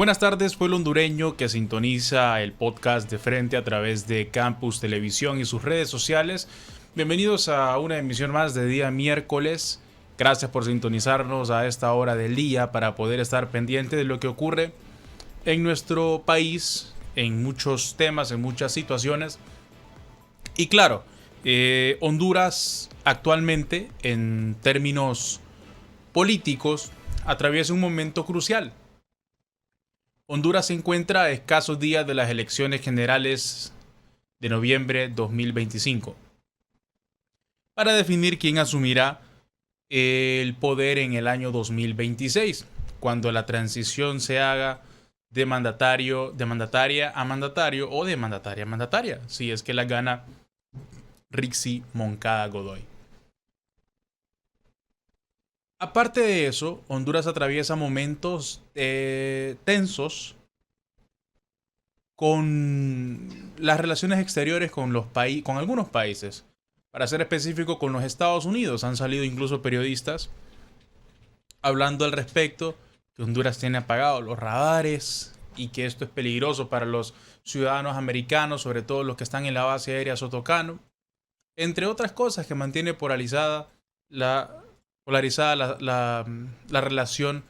Buenas tardes, pueblo hondureño que sintoniza el podcast de Frente a través de Campus Televisión y sus redes sociales. Bienvenidos a una emisión más de día miércoles. Gracias por sintonizarnos a esta hora del día para poder estar pendiente de lo que ocurre en nuestro país, en muchos temas, en muchas situaciones. Y claro, Honduras actualmente, en términos políticos, atraviesa un momento crucial. Honduras se encuentra a escasos días de las elecciones generales de noviembre 2025 para definir quién asumirá el poder en el año 2026, cuando la transición se haga de mandataria a mandatario o de mandataria a mandataria, si es que la gana Rixi Moncada Godoy. Aparte de eso, Honduras atraviesa momentos tensos con las relaciones exteriores con algunos países. Para ser específico, con los Estados Unidos. Han salido incluso periodistas hablando al respecto, que Honduras tiene apagados los radares y que esto es peligroso para los ciudadanos americanos, sobre todo los que están en la base aérea Sotocano, entre otras cosas, que mantiene la relación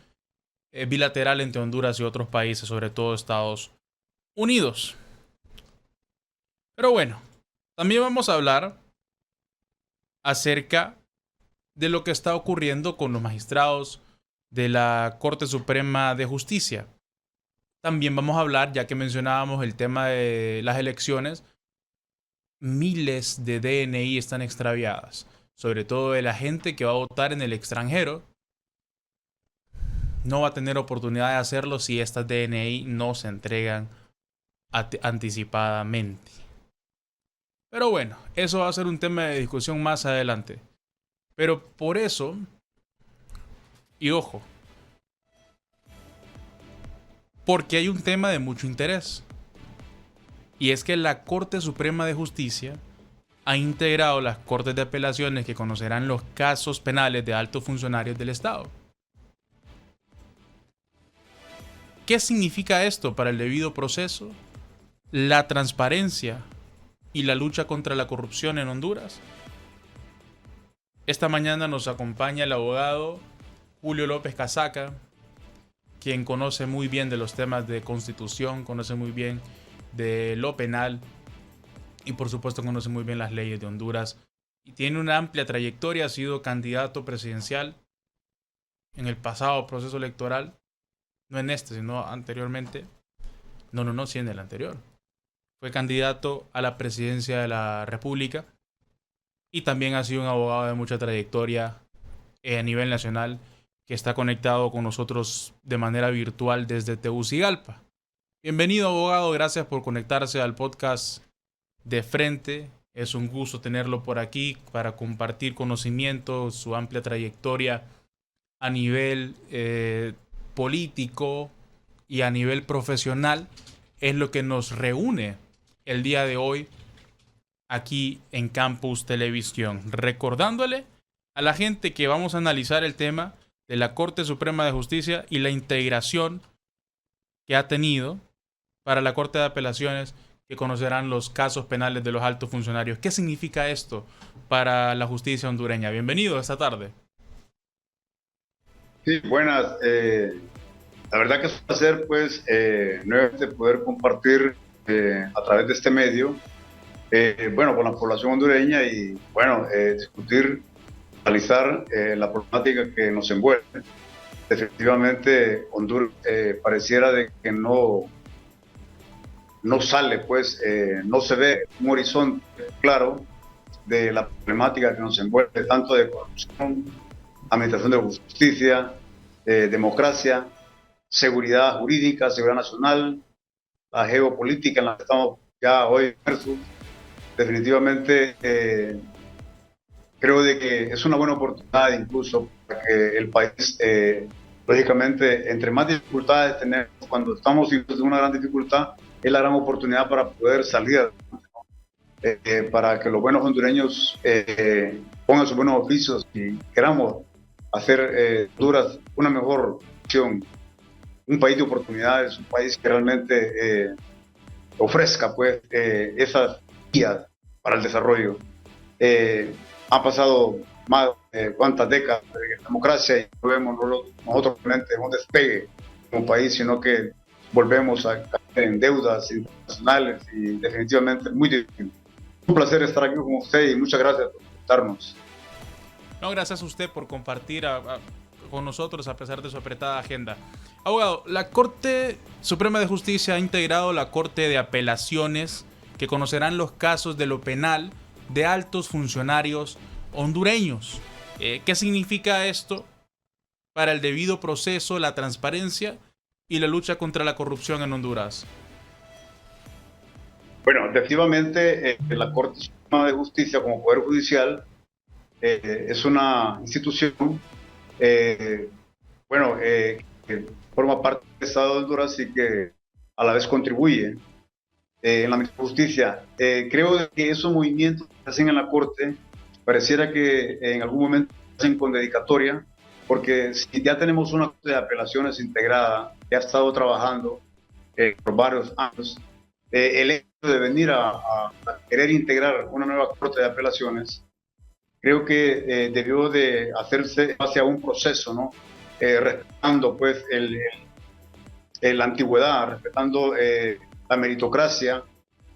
bilateral entre Honduras y otros países, sobre todo Estados Unidos. Pero bueno, también vamos a hablar acerca de lo que está ocurriendo con los magistrados de la Corte Suprema de Justicia. También vamos a hablar, ya que mencionábamos el tema de las elecciones, miles de DNI están extraviadas, sobre todo de la gente que va a votar en el extranjero. No va a tener oportunidad de hacerlo si estas DNI no se entregan anticipadamente. Pero bueno, eso va a ser un tema de discusión más adelante. Pero por eso, y ojo, porque hay un tema de mucho interés. Y es que la Corte Suprema de Justicia ha integrado las Cortes de Apelaciones que conocerán los casos penales de altos funcionarios del Estado. ¿Qué significa esto para el debido proceso, la transparencia y la lucha contra la corrupción en Honduras? Esta mañana nos acompaña el abogado Julio López Casaca, quien conoce muy bien de los temas de constitución, conoce muy bien de lo penal y por supuesto conoce muy bien las leyes de Honduras y tiene una amplia trayectoria. Ha sido candidato presidencial en el pasado proceso electoral, no en este, sino anteriormente. Sí, en el anterior. Fue candidato a la presidencia de la República y también ha sido un abogado de mucha trayectoria a nivel nacional, que está conectado con nosotros de manera virtual desde Tegucigalpa. Bienvenido, abogado, gracias por conectarse al podcast de Frente. Es un gusto tenerlo por aquí para compartir conocimientos, su amplia trayectoria a nivel político y a nivel profesional. Es lo que nos reúne el día de hoy aquí en Campus Televisión. Recordándole a la gente que vamos a analizar el tema de la Corte Suprema de Justicia y la integración que ha tenido para la Corte de Apelaciones, que conocerán los casos penales de los altos funcionarios. ¿Qué significa esto para la justicia hondureña? Bienvenido esta tarde. Sí, buenas. La verdad que es un placer, pues, nuevamente poder compartir a través de este medio, bueno, con la población hondureña y, bueno, discutir, analizar la problemática que nos envuelve. Definitivamente, Honduras pareciera de que no sale, pues, no se ve un horizonte claro de la problemática que nos envuelve, tanto de corrupción, administración de justicia, democracia, seguridad jurídica, seguridad nacional, la geopolítica en la que estamos ya hoy inmersos. Definitivamente creo de que es una buena oportunidad incluso para que el país, lógicamente, entre más dificultades tenemos, cuando estamos en una gran dificultad, es la gran oportunidad para poder salir, para que los buenos hondureños pongan sus buenos oficios y queramos hacer Honduras una mejor opción, un país de oportunidades, un país que realmente ofrezca pues esas guías para el desarrollo. Han pasado más de cuántas décadas de democracia y no vemos nosotros realmente un despegue como país, sino que volvemos a caer en deudas internacionales y definitivamente muy difícil. Un placer estar aquí con usted y muchas gracias por invitarnos. No, gracias a usted por compartir con nosotros a pesar de su apretada agenda. Abogado, la Corte Suprema de Justicia ha integrado la Corte de Apelaciones que conocerán los casos de lo penal de altos funcionarios hondureños. ¿Qué significa esto para el debido proceso, la transparencia y la lucha contra la corrupción en Honduras? Bueno, efectivamente, la Corte Suprema de Justicia como Poder Judicial es una institución, que forma parte del Estado de Honduras y que a la vez contribuye en la misma justicia. Creo que esos movimientos que se hacen en la Corte pareciera que en algún momento se hacen con dedicatoria, porque si ya tenemos una Corte de Apelaciones integrada que ha estado trabajando por varios años, el hecho de venir a querer integrar una nueva Corte de Apelaciones, creo que debió de hacerse hacia un proceso, ¿no? Respetando pues la antigüedad, respetando la meritocracia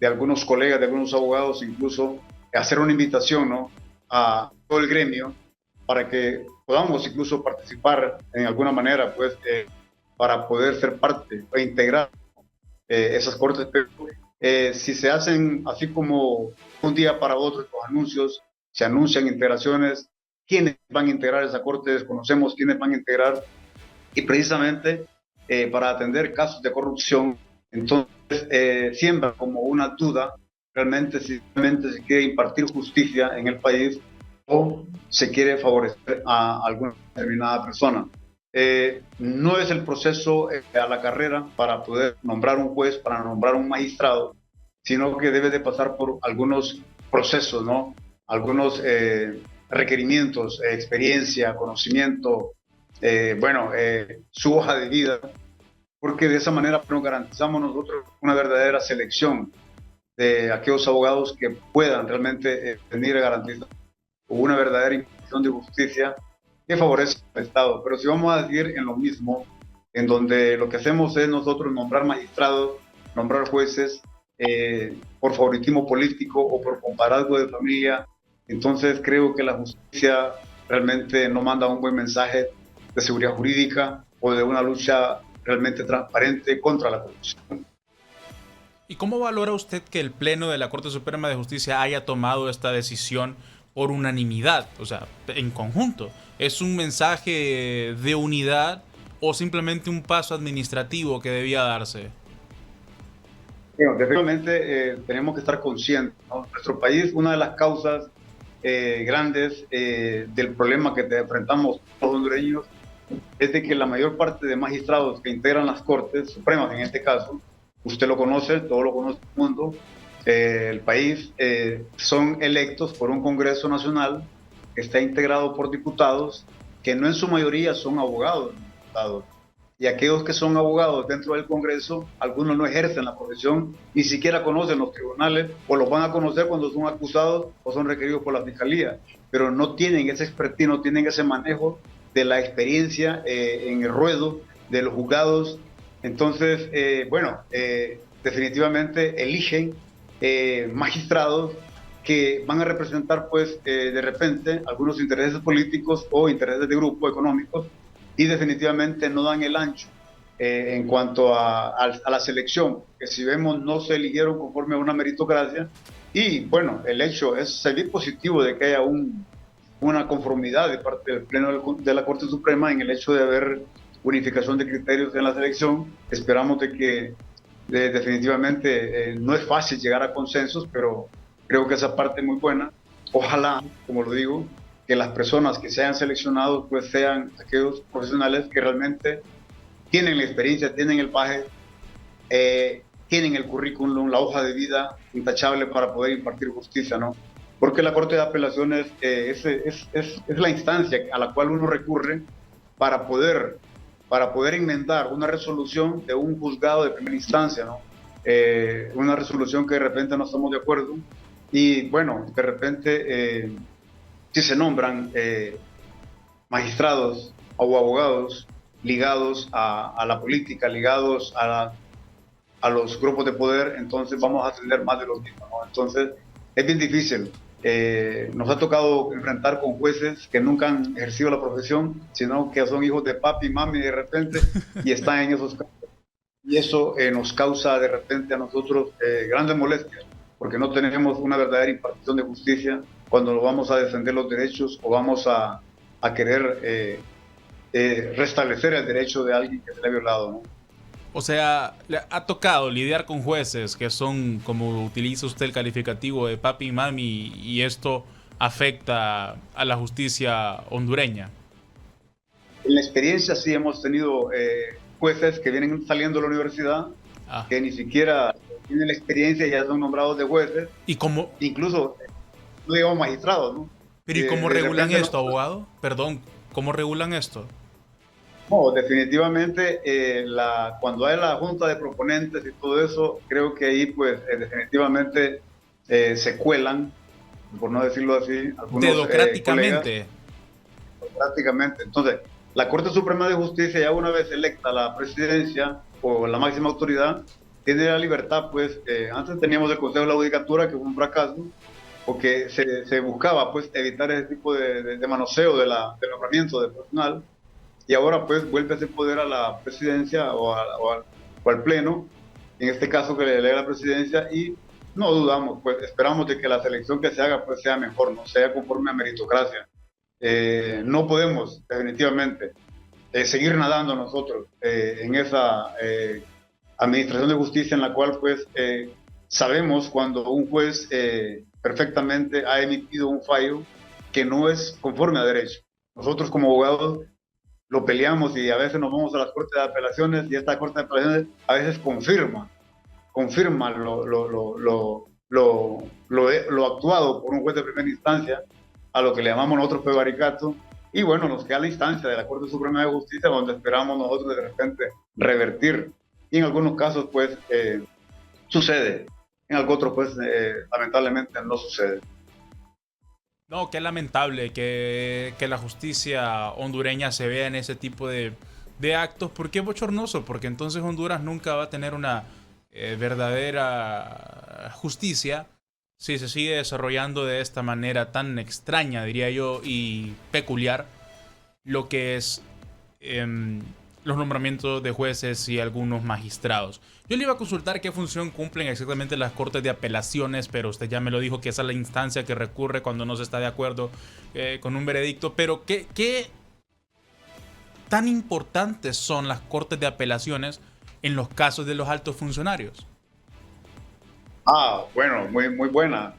de algunos colegas, de algunos abogados, incluso hacer una invitación, ¿no?, a todo el gremio para que podamos incluso participar en alguna manera, pues, para poder ser parte e integrar esas cortes. Pero si se hacen así como un día para otro estos anuncios, se anuncian integraciones, quiénes van a integrar esa corte, desconocemos quiénes van a integrar, y precisamente para atender casos de corrupción, entonces siembra como una duda realmente si realmente se quiere impartir justicia en el país o se quiere favorecer a alguna determinada persona. No es el proceso a la carrera para poder nombrar un juez, para nombrar un magistrado, sino que debe de pasar por algunos procesos, ¿no? Algunos requerimientos, experiencia, conocimiento, su hoja de vida, porque de esa manera nos garantizamos nosotros una verdadera selección de aquellos abogados que puedan realmente venir a garantizar una verdadera impartición de justicia que favorece al Estado. Pero si vamos a decir en lo mismo, en donde lo que hacemos es nosotros nombrar magistrados, nombrar jueces por favoritismo político o por compadrazgo de familia, entonces creo que la justicia realmente no manda un buen mensaje de seguridad jurídica o de una lucha realmente transparente contra la corrupción. ¿Y cómo valora usted que el Pleno de la Corte Suprema de Justicia haya tomado esta decisión por unanimidad, o sea, en conjunto? ¿Es un mensaje de unidad o simplemente un paso administrativo que debía darse? Bueno, definitivamente tenemos que estar conscientes, ¿no? Nuestro país, una de las causas grandes del problema que enfrentamos los hondureños es de que la mayor parte de magistrados que integran las Cortes Supremas, en este caso, usted lo conoce, todo lo conoce el mundo, el país, son electos por un Congreso Nacional que está integrado por diputados que no en su mayoría son abogados, y aquellos que son abogados dentro del Congreso, algunos no ejercen la profesión, ni siquiera conocen los tribunales, o los van a conocer cuando son acusados o son requeridos por la Fiscalía, pero no tienen ese expertise, no tienen ese manejo de la experiencia en el ruedo de los juzgados. Entonces, definitivamente eligen magistrados que van a representar, pues, de repente, algunos intereses políticos o intereses de grupos económicos, y definitivamente no dan el ancho en cuanto a la selección, que si vemos no se eligieron conforme a una meritocracia, y bueno, el hecho es salir positivo de que haya una conformidad de parte del Pleno de la Corte Suprema en el hecho de haber unificación de criterios en la selección. Esperamos de que definitivamente no es fácil llegar a consensos, pero creo que esa parte es muy buena. Ojalá, como lo digo, que las personas que se hayan seleccionado pues sean aquellos profesionales que realmente tienen la experiencia, tienen el bagaje, tienen el currículum, la hoja de vida intachable para poder impartir justicia, ¿no? Porque la Corte de Apelaciones es la instancia a la cual uno recurre para poder para poder enmendar una resolución de un juzgado de primera instancia, ¿no? Una resolución que de repente no estamos de acuerdo y bueno, de repente si se nombran magistrados o abogados ligados a la política, ligados a los grupos de poder, entonces vamos a tener más de los mismos, ¿no? Entonces es bien difícil. Nos ha tocado enfrentar con jueces que nunca han ejercido la profesión, sino que son hijos de papi y mami de repente y están en esos casos. Y eso nos causa de repente a nosotros grandes molestias, porque no tenemos una verdadera impartición de justicia cuando vamos a defender los derechos o vamos a querer restablecer el derecho de alguien que se le ha violado, ¿no? O sea, le ha tocado lidiar con jueces que son, como utiliza usted el calificativo de papi y mami, y esto afecta a la justicia hondureña. En la experiencia sí hemos tenido jueces que vienen saliendo de la universidad, Ah. que ni siquiera tienen la experiencia y ya son nombrados de jueces, ¿Y cómo, incluso no digamos magistrados, ¿no? pero ¿y cómo De regulan repente esto, abogado? Perdón, ¿cómo regulan esto? no, definitivamente cuando hay la junta de proponentes y todo eso, creo que ahí pues definitivamente se cuelan, por no decirlo así, algunos colegas. Dedocráticamente. Prácticamente. Entonces, la Corte Suprema de Justicia, ya una vez electa la presidencia o la máxima autoridad, tiene la libertad, pues, antes teníamos el Consejo de la Judicatura, que fue un fracaso, porque se buscaba, pues, evitar ese tipo de manoseo del nombramiento de personal, y ahora, pues, vuelve ese poder a la presidencia o al Pleno, en este caso que le delega la presidencia, y no dudamos, pues, esperamos de que la selección que se haga, pues, sea mejor, no sea conforme a meritocracia. No podemos definitivamente seguir nadando nosotros en esa administración de justicia en la cual pues sabemos cuando un juez perfectamente ha emitido un fallo que no es conforme a derecho. Nosotros como abogados lo peleamos y a veces nos vamos a las cortes de apelaciones y esta corte de apelaciones a veces confirma lo actuado por un juez de primera instancia, a lo que le llamamos nosotros prevaricato, y bueno, nos queda la instancia de la Corte Suprema de Justicia, donde esperamos nosotros de repente revertir, y en algunos casos pues sucede, en algunos otros pues lamentablemente no sucede. No, qué lamentable que la justicia hondureña se vea en ese tipo de actos. ¿Por qué bochornoso? Porque entonces Honduras nunca va a tener una verdadera justicia si se sigue desarrollando de esta manera tan extraña, diría yo, y peculiar, lo que es los nombramientos de jueces y algunos magistrados. Yo le iba a consultar qué función cumplen exactamente las cortes de apelaciones, pero usted ya me lo dijo que esa es la instancia que recurre cuando no se está de acuerdo con un veredicto. Pero ¿qué tan importantes son las cortes de apelaciones en los casos de los altos funcionarios? Bueno, muy buena.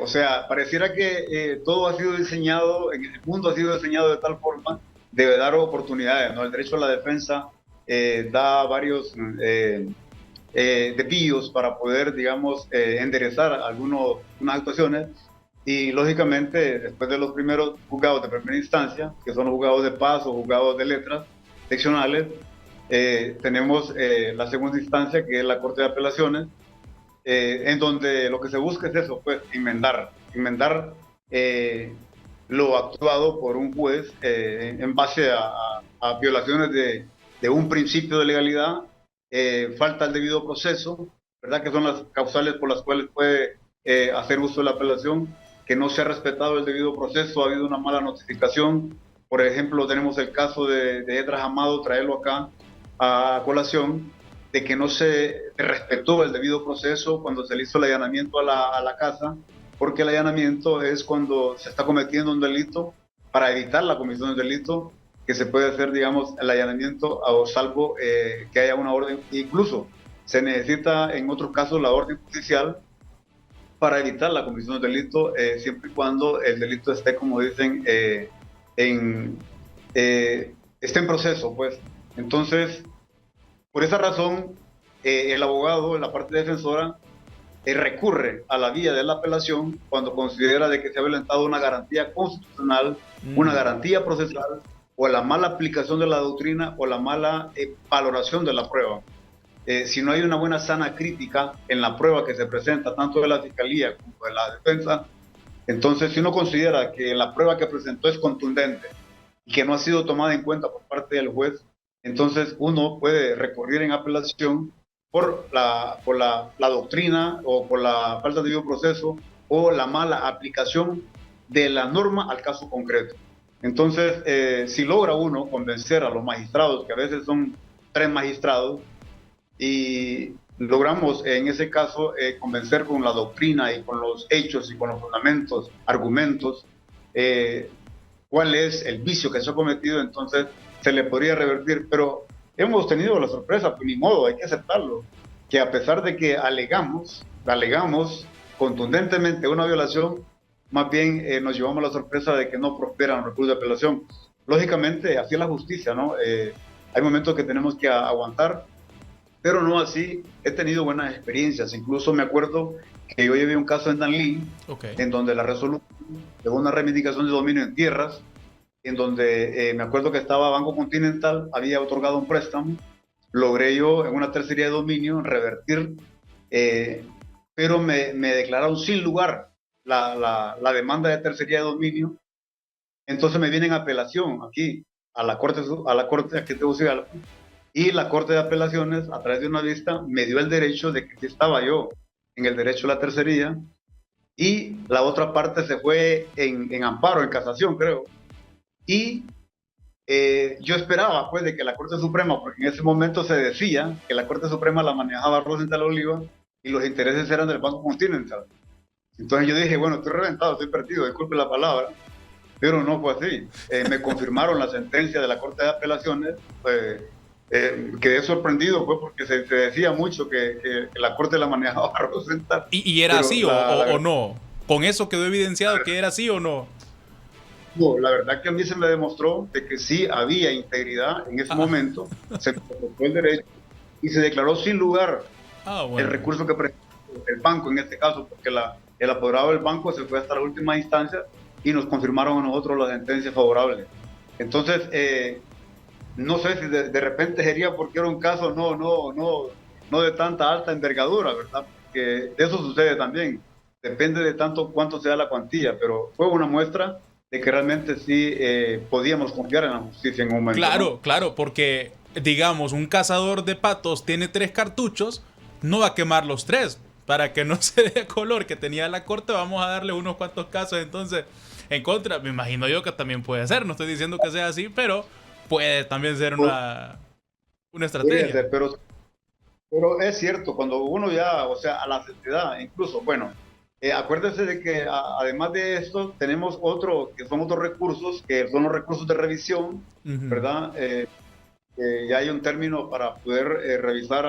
O sea, pareciera que todo ha sido diseñado, en el mundo ha sido diseñado de tal forma de dar oportunidades, ¿no? El derecho a la defensa da varios desvíos para poder, digamos, enderezar algunas actuaciones y, lógicamente, después de los primeros juzgados de primera instancia, que son los juzgados de paz o juzgados de letras seccionales, tenemos la segunda instancia, que es la Corte de Apelaciones, en donde lo que se busca es eso, pues enmendar lo actuado por un juez en base a violaciones de un principio de legalidad, falta el debido proceso, ¿verdad? Que son las causales por las cuales puede hacer uso de la apelación, que no se ha respetado el debido proceso, ha habido una mala notificación. Por ejemplo, tenemos el caso de Edras Amado, traerlo acá a colación, de que no se respetó el debido proceso cuando se le hizo el allanamiento a la casa, porque el allanamiento es cuando se está cometiendo un delito, para evitar la comisión del delito, que se puede hacer, digamos, el allanamiento o salvo que haya una orden. Incluso se necesita en otros casos la orden judicial para evitar la comisión del delito, siempre y cuando el delito esté, como dicen, esté en proceso, pues. Entonces, por esa razón, el abogado, en la parte defensora, recurre a la vía de la apelación cuando considera de que se ha violentado una garantía constitucional, una garantía procesal o la mala aplicación de la doctrina o la mala valoración de la prueba. Si no hay una buena sana crítica en la prueba que se presenta, tanto de la fiscalía como de la defensa, entonces si uno considera que la prueba que presentó es contundente y que no ha sido tomada en cuenta por parte del juez, entonces uno puede recurrir en apelación por la doctrina o por la falta de debido proceso o la mala aplicación de la norma al caso concreto. Entonces, si logra uno convencer a los magistrados, que a veces son 3 magistrados, y logramos en ese caso convencer con la doctrina y con los hechos y con los fundamentos, argumentos, cuál es el vicio que se ha cometido, entonces se le podría revertir. Pero hemos tenido la sorpresa, pues ni modo, hay que aceptarlo, que a pesar de que alegamos contundentemente una violación, más bien nos llevamos la sorpresa de que no prosperan los recursos de apelación. Lógicamente, así es la justicia, ¿no? Hay momentos que tenemos que aguantar, pero no así. He tenido buenas experiencias. Incluso me acuerdo que yo llevé un caso en Danlí, en donde la resolución de una reivindicación de dominio en tierras, en donde me acuerdo que estaba Banco Continental, había otorgado un préstamo, logré yo en una tercería de dominio revertir, pero me declararon sin lugar la demanda de tercería de dominio. Entonces me vienen a apelación aquí, a la corte aquí de Tegucigalpa, y la Corte de Apelaciones, a través de una vista, me dio el derecho de que sí estaba yo en el derecho a la tercería, y la otra parte se fue en amparo, en casación, creo. Y yo esperaba, pues, de que la Corte Suprema, porque en ese momento se decía que la Corte Suprema la manejaba Rosenthal Oliva y los intereses eran del Banco Continental. Entonces yo dije, bueno, estoy reventado, estoy perdido, disculpe la palabra, pero no fue así. Me confirmaron la sentencia de la Corte de Apelaciones. Quedé sorprendido, pues, porque se decía mucho que la Corte la manejaba Rosenthal. ¿Y era así o no? ¿Con eso quedó evidenciado que era así o no? No, la verdad que a mí se me demostró de que sí había integridad en ese momento, se presentó el derecho y se declaró sin lugar el recurso que presentó el banco en este caso, porque el apoderado del banco se fue hasta la última instancia y nos confirmaron a nosotros la sentencia favorable. Entonces, no sé si de repente sería porque era un caso no de tanta alta envergadura, ¿verdad? Que de eso sucede también. Depende de tanto cuánto sea la cuantía, pero fue una muestra de que realmente sí podíamos confiar en la justicia en un momento. Claro, ¿no? claro, porque digamos, un cazador de patos tiene 3 cartuchos, no va a quemar los 3. Para que no se dé color que tenía la corte, vamos a darle unos cuantos casos entonces en contra. Me imagino yo que también puede ser, no estoy diciendo que sea así, pero puede también ser una estrategia. Ser, pero es cierto, cuando uno ya, o sea, a la sociedad, incluso, bueno, acuérdese de que además de esto, tenemos que son otros recursos, que son los recursos de revisión, ¿verdad? Ya hay un término para poder revisar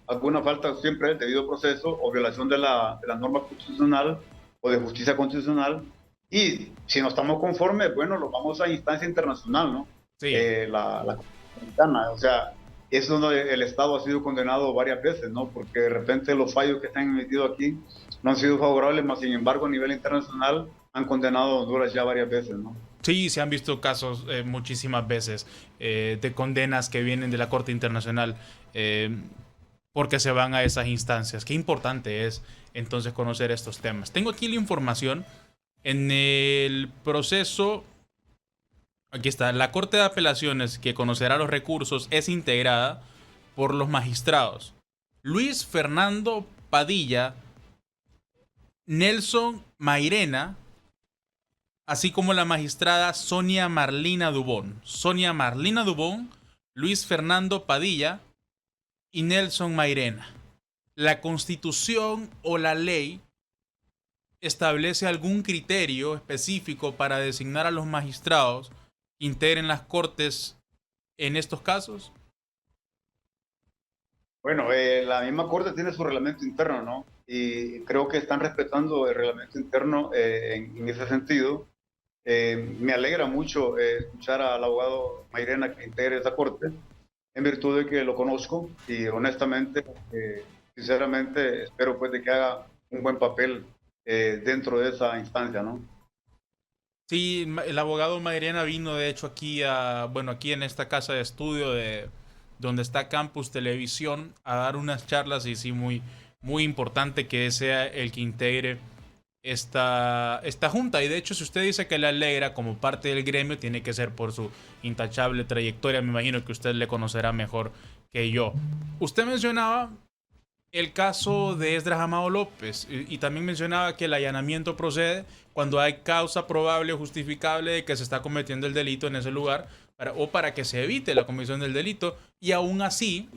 alguna falta siempre del debido proceso o violación de la norma constitucional o de justicia constitucional. Y si no estamos conformes, bueno, lo vamos a instancia internacional, ¿no? Sí. La Americana, o sea, es donde el Estado ha sido condenado varias veces, ¿no? Porque de repente los fallos que están emitidos aquí no han sido favorables, mas sin embargo a nivel internacional han condenado a Honduras ya varias veces, ¿no? Sí, se han visto casos muchísimas veces de condenas que vienen de la Corte Internacional porque se van a esas instancias. Qué importante es entonces conocer estos temas. Tengo aquí la información en el proceso. Aquí está, la Corte de Apelaciones que conocerá los recursos es integrada por los magistrados Luis Fernando Padilla, Nelson Mairena, así como la magistrada Sonia Marlina Dubón. Sonia Marlina Dubón, Luis Fernando Padilla y Nelson Mairena. ¿La Constitución o la ley establece algún criterio específico para designar a los magistrados integren las cortes en estos casos? Bueno, la misma Corte tiene su reglamento interno, ¿no? Y creo que están respetando el reglamento interno en ese sentido. Me alegra mucho escuchar al abogado Mairena que integre esa Corte, en virtud de que lo conozco y honestamente, sinceramente, espero pues de que haga un buen papel dentro de esa instancia, ¿no? Sí, el abogado Magdalena vino de hecho aquí bueno, aquí en esta casa de estudio de donde está Campus Televisión a dar unas charlas y sí, muy importante que sea el que integre esta junta. Y de hecho, si usted dice que le alegra como parte del gremio, tiene que ser por su intachable trayectoria. Me imagino que usted le conocerá mejor que yo. Usted mencionaba el caso de Esdras Amado López y también mencionaba que el allanamiento procede cuando hay causa probable o justificable de que se está cometiendo el delito en ese lugar o para que se evite la comisión del delito y aún así,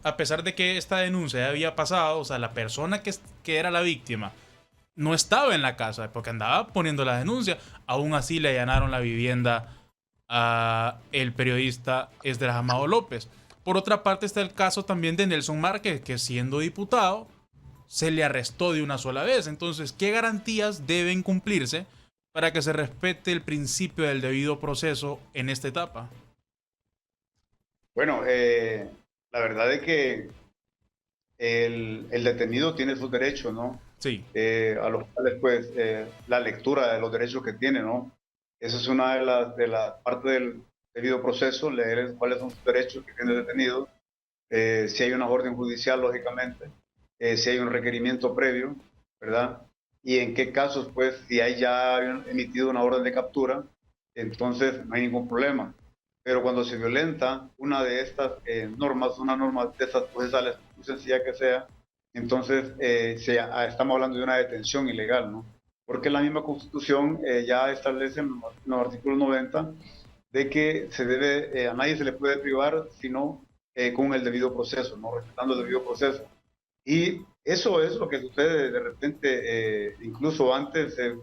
a pesar de que esta denuncia ya había pasado, o sea, la persona que era la víctima no estaba en la casa porque andaba poniendo la denuncia, aún así le allanaron la vivienda a el periodista Esdras Amado López. Por otra parte está el caso también de Nelson Márquez, que siendo diputado se le arrestó de una sola vez. Entonces, ¿qué garantías deben cumplirse para que se respete el principio del debido proceso en esta etapa? Bueno, la verdad es que el detenido tiene sus derechos, ¿no? Sí, A los cuales, pues, la lectura de los derechos que tiene, ¿no? Esa es una de las partes del debido proceso, leer cuáles son sus derechos que tiene el detenido, si hay una orden judicial, lógicamente, si hay un requerimiento previo, ¿verdad? Y en qué casos, pues, si hay ya emitido una orden de captura, entonces no hay ningún problema. Pero cuando se violenta una de estas normas, una norma de estas procesales, muy sencilla que sea, entonces estamos hablando de una detención ilegal, ¿no? Porque la misma Constitución ya establece en los artículos 90 de que a nadie se le puede privar sino con el debido proceso, ¿no? Respetando el debido proceso. Y eso es lo que sucede de repente, incluso antes se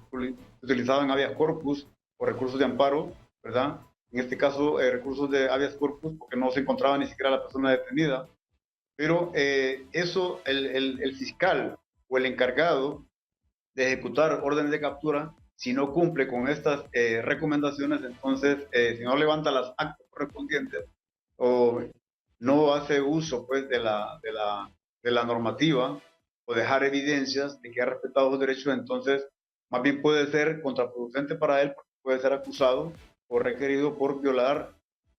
utilizaban habeas corpus o recursos de amparo, ¿verdad? En este caso, recursos de habeas corpus porque no se encontraba ni siquiera la persona detenida, pero eso, el fiscal o el encargado de ejecutar órdenes de captura, si no cumple con estas recomendaciones, entonces, si no levanta las actas correspondientes o no hace uso pues, de la normativa o dejar evidencias de que ha respetado los derechos, entonces más bien puede ser contraproducente para él, porque puede ser acusado o requerido por violar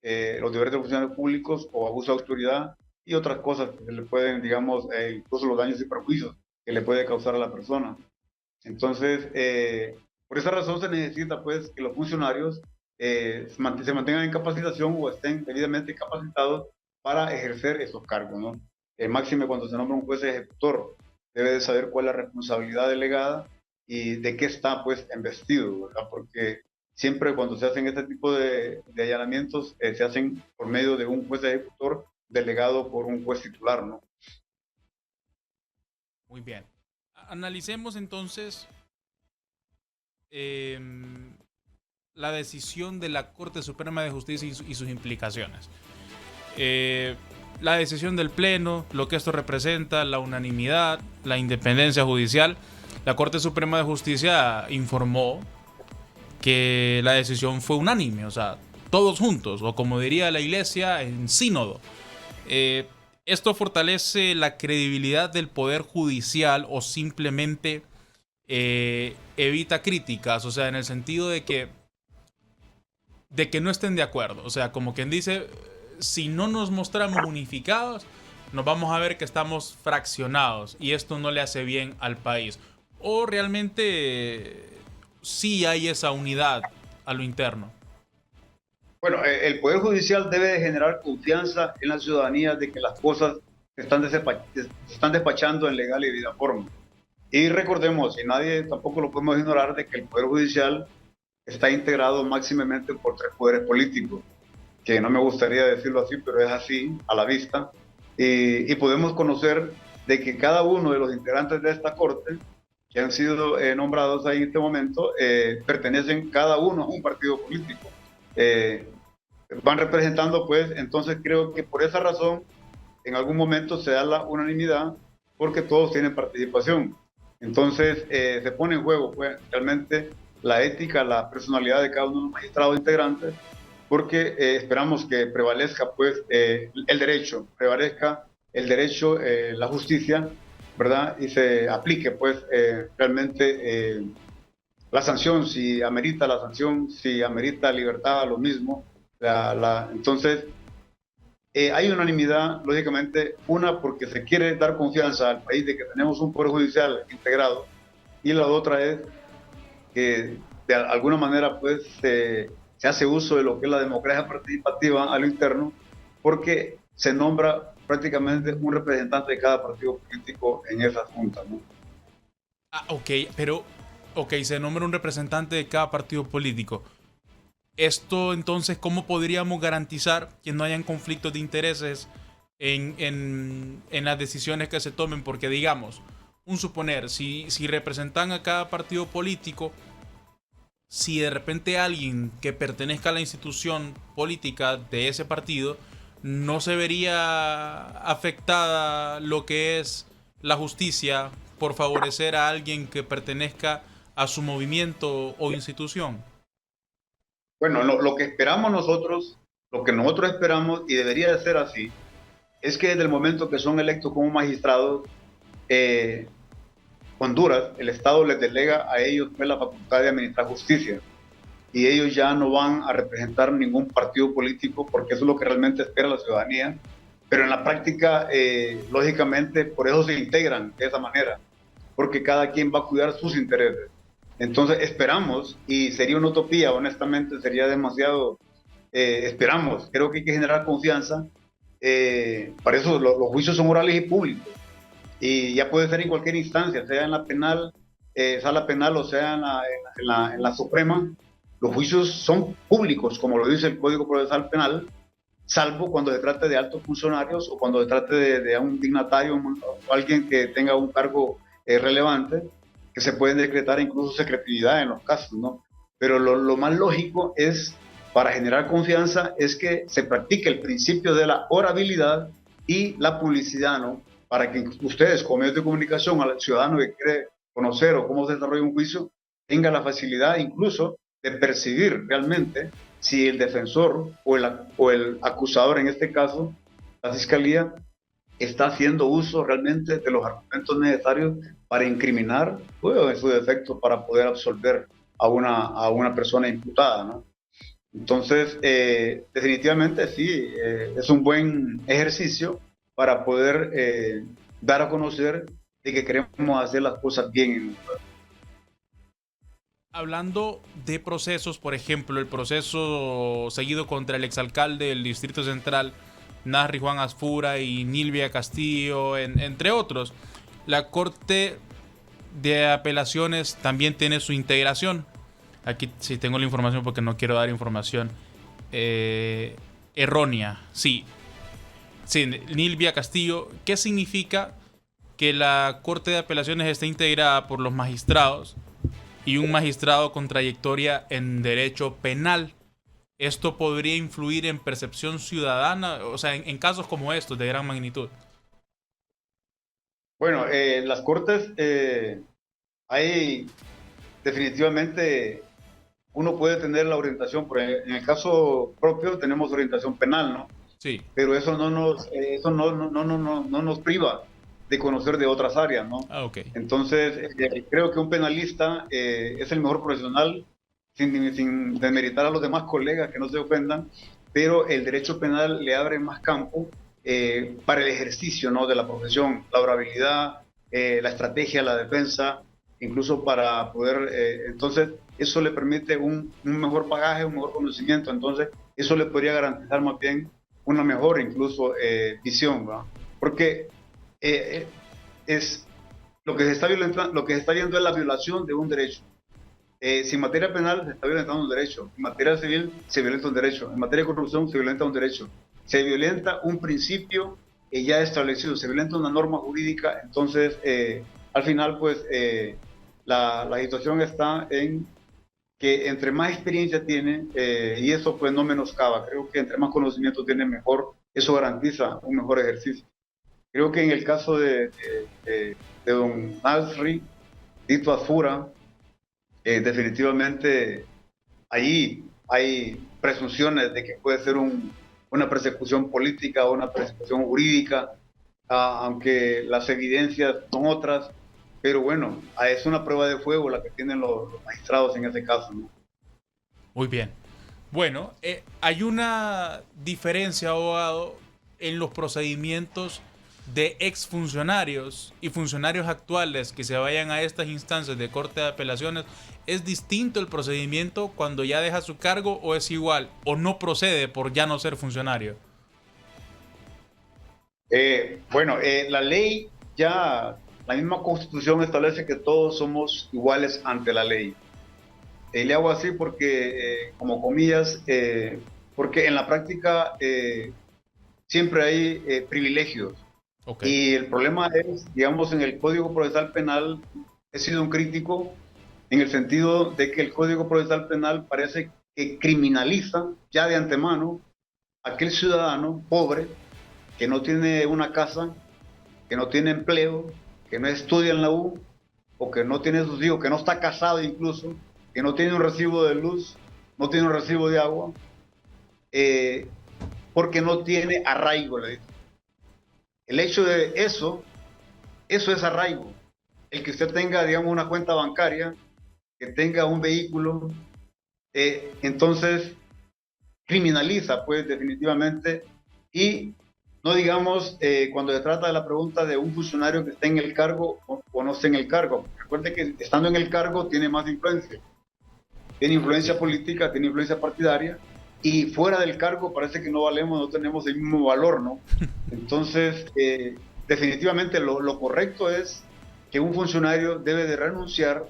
los deberes de los funcionarios públicos o abuso de autoridad y otras cosas que le pueden, digamos, incluso los daños y perjuicios que le puede causar a la persona. Entonces, por esa razón se necesita pues que los funcionarios se mantengan en capacitación o estén debidamente capacitados para ejercer esos cargos, ¿no? Máxime cuando se nombra un juez ejecutor, debe de saber cuál es la responsabilidad delegada y de qué está pues embestido, ¿verdad? Porque siempre cuando se hacen este tipo de allanamientos se hacen por medio de un juez ejecutor delegado por un juez titular, ¿no? muy bien. Analicemos entonces eh, la decisión de la Corte Suprema de Justicia y sus implicaciones. Eh, la decisión del Pleno, lo que esto representa, la unanimidad, la independencia judicial. La Corte Suprema de Justicia informó que la decisión fue unánime, o sea, todos juntos, o como diría la Iglesia, en sínodo. Eh, Esto fortalece la credibilidad del Poder Judicial o simplemente evita críticas, o sea, en el sentido de que no estén de acuerdo. O sea, como quien dice, si no nos mostramos unificados, nos vamos a ver que estamos fraccionados y esto no le hace bien al país. O realmente sí hay esa unidad a lo interno. Bueno, el Poder Judicial debe de generar confianza en la ciudadanía de que las cosas se están despachando en legal y debida forma. Y recordemos, y nadie tampoco lo podemos ignorar, de que el Poder Judicial está integrado máximamente por tres poderes políticos, que no me gustaría decirlo así, pero es así a la vista. Y podemos conocer de que cada uno de los integrantes de esta Corte, que han sido nombrados ahí en este momento, pertenecen cada uno a un partido político. Eh, Van representando, pues, entonces creo que por esa razón en algún momento se da la unanimidad porque todos tienen participación. Entonces se pone en juego pues, realmente la ética, la personalidad de cada uno de los magistrados integrantes, porque esperamos que prevalezca pues el derecho, la justicia, ¿verdad? Y se aplique pues realmente la sanción, si amerita la sanción, si amerita libertad, lo mismo. Entonces, hay unanimidad, lógicamente, una porque se quiere dar confianza al país de que tenemos un poder judicial integrado, y la otra es que de alguna manera pues se hace uso de lo que es la democracia participativa a lo interno, porque se nombra prácticamente un representante de cada partido político en esa junta, ¿no? Ah, ok, pero, ok, se nombra un representante de cada partido político. Esto entonces, ¿cómo podríamos garantizar que no hayan conflictos de intereses en las decisiones que se tomen? Porque digamos, un suponer, si representan a cada partido político, si de repente alguien que pertenezca a la institución política de ese partido no se vería afectada lo que es la justicia por favorecer a alguien que pertenezca a su movimiento o institución. Bueno, lo que esperamos nosotros, lo que nosotros esperamos, y debería de ser así, es que desde el momento que son electos como magistrados, eh, Honduras, el Estado les delega a ellos pues, la facultad de administrar justicia, y ellos ya no van a representar ningún partido político porque eso es lo que realmente espera la ciudadanía, pero en la práctica, lógicamente, por eso se integran de esa manera, porque cada quien va a cuidar sus intereses. Entonces esperamos, y sería una utopía, honestamente, sería demasiado, esperamos, creo que hay que generar confianza, para eso los juicios son orales y públicos, y ya puede ser en cualquier instancia, sea en la penal, sala penal o sea en la Suprema. Los juicios son públicos, como lo dice el Código Procesal Penal, salvo cuando se trate de altos funcionarios o cuando se trate de un dignatario o alguien que tenga un cargo relevante, que se pueden decretar incluso secretividad en los casos, ¿no? Pero lo más lógico es, para generar confianza, es que se practique el principio de la orabilidad y la publicidad, ¿no? Para que ustedes, como medios de comunicación, al ciudadano que quiere conocer o cómo se desarrolla un juicio, tenga la facilidad incluso de percibir realmente si el defensor o el acusador, en este caso, la fiscalía, está haciendo uso realmente de los argumentos necesarios para incriminar o en su defecto para poder absolver a una persona imputada, ¿no? Entonces, definitivamente sí, es un buen ejercicio para poder dar a conocer de que queremos hacer las cosas bien en el pueblo. Hablando de procesos, por ejemplo, el proceso seguido contra el exalcalde del Distrito Central, Narri Juan Asfura y Nilvia Castillo, entre otros, la Corte de Apelaciones también tiene su integración. Aquí sí tengo la información porque no quiero dar información errónea. Sí, sí, Nilvia Castillo. ¿Qué significa que la Corte de Apelaciones esté integrada por los magistrados y un magistrado con trayectoria en derecho penal? Esto podría influir en percepción ciudadana, o sea, en casos como estos de gran magnitud. Bueno, las cortes, hay definitivamente, uno puede tener la orientación, en el caso propio tenemos orientación penal, ¿no? Sí. Pero eso no nos priva de conocer de otras áreas, ¿no? Ah, ok. Entonces, creo que un penalista es el mejor profesional, sin demeritar a los demás colegas que no se ofendan, pero el derecho penal le abre más campo para el ejercicio, ¿no?, de la profesión, la orabilidad, la estrategia, la defensa, incluso para poder, entonces, eso le permite un mejor bagaje, un mejor conocimiento, entonces, eso le podría garantizar más bien una mejor incluso visión, ¿no? Porque es lo que se está violentando, lo que se está viendo es la violación de un derecho. Si en materia penal se está violentando un derecho, en materia civil se violenta un derecho, en materia de corrupción se violenta un derecho, se violenta un principio ya establecido, se violenta una norma jurídica, entonces al final pues la situación está en que entre más experiencia tiene, y eso pues no menoscaba, creo que entre más conocimiento tiene mejor, eso garantiza un mejor ejercicio. Creo que en el caso de don Nasri, Tito Azura, definitivamente ahí hay presunciones de que puede ser una persecución política o una persecución jurídica, aunque las evidencias son otras, pero bueno, es una prueba de fuego la que tienen los magistrados en ese caso, ¿no? Muy bien. Bueno, hay una diferencia, abogado, en los procedimientos de exfuncionarios y funcionarios actuales que se vayan a estas instancias de corte de apelaciones. ¿Es distinto el procedimiento cuando ya deja su cargo o es igual o no procede por ya no ser funcionario? Bueno, la ley ya, la misma Constitución establece que todos somos iguales ante la ley. Le hago así porque, como comillas, porque en la práctica siempre hay privilegios. Ok. Y el problema es, digamos, en el Código Procesal Penal, he sido un crítico en el sentido de que el Código Procesal Penal parece que criminaliza ya de antemano a aquel ciudadano pobre que no tiene una casa, que no tiene empleo, que no estudia en la U, o que no tiene sus hijos, que no está casado incluso, que no tiene un recibo de luz, no tiene un recibo de agua, eh, porque no tiene arraigo, le digo. El hecho de eso es arraigo. El que usted tenga, digamos, una cuenta bancaria, que tenga un vehículo, entonces criminaliza, pues, definitivamente. Y no digamos, cuando se trata de la pregunta de un funcionario que esté en el cargo o no esté en el cargo. Recuerde que estando en el cargo tiene más influencia. Tiene influencia política, tiene influencia partidaria, y fuera del cargo parece que no valemos, no tenemos el mismo valor, ¿no? Entonces, definitivamente lo correcto es que un funcionario debe de renunciar,